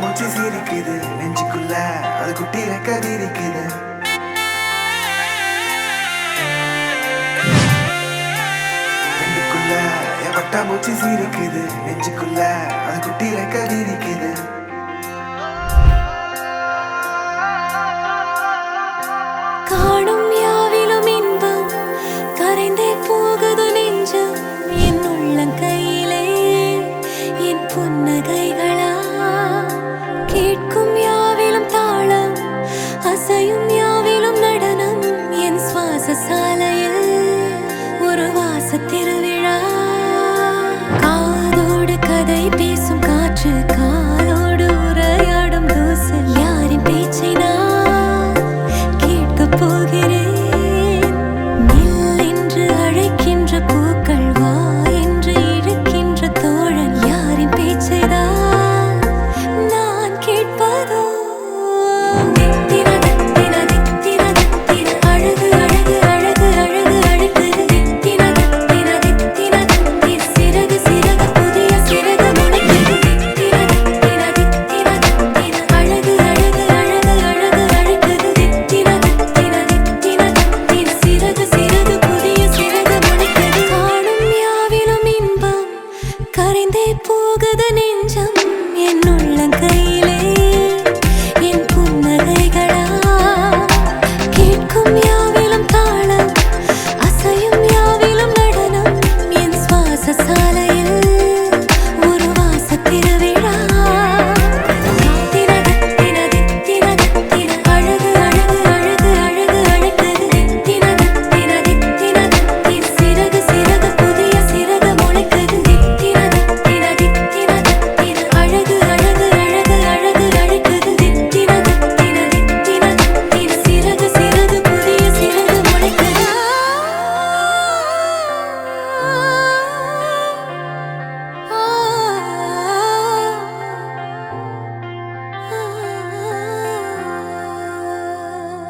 மூச்சு சிரிக்குது நெஞ்சுக்குள்ள அது குட்டி ரெக்க விரிக்குது. கண்ணுக்குள்ள என் வட்டா மூச்சு சிரிக்குது நெஞ்சுக்குள்ள அது குட்டி ரெக்க விரிக்குது. காணும் யாவிலும் இன்பம் கரைந்தே போகுது நெஞ்சம் என் உள்ளங்கையிலே என் புன்னகைகளா கேட்கும் யாவிலும் தாளம் அசையும் யாவிலும் நடனம் என் சுவாச சாலையில் ஒரு வாச திருவிழா. காதோடு கதை பேசும் காற்று காலோடு உரையாடும் தூசு யாரின் பேச்சை நான் கேட்கப் போகிறேன். நில் என்று அழைக்கின்ற பூக்கள் வா என்று இழுக்கின்ற தோழன் யாரின் பேச்சை தான் நான் கேட்பதோ. தித்திர தித்திர தித்திர தித்திர அழகு அழகு அழகு அழகு அழகு தித்திர தித்திர தித்திர தித்திர சிறகு சிறகு புதிய சிறகு முளைக்குது. தித்திர தித்திர தித்திர தித்திர அழகு அழகு அழகு அழகு அழகு தித்திர தித்திர தித்திர தித்திர சிறகு சிறகு புதிய சிறகு முளைக்குது. காணும் யாவிலும் இன்பம் கரைந்தே போகுது